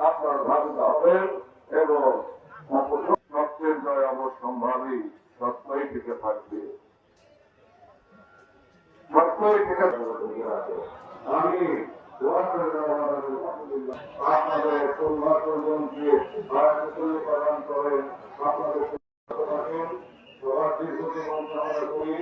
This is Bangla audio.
আপনার ভাবিত হবেন এবং সত্যের জয় অবশ্যম্ভাবী সত্যই টিকে থাকবে, সত্যই টিকে আমি আপনাদের সৌভাগ্যজনকে প্রদান করেন, আপনাদের সবার দীর্ঘ জীবন কামনা করি।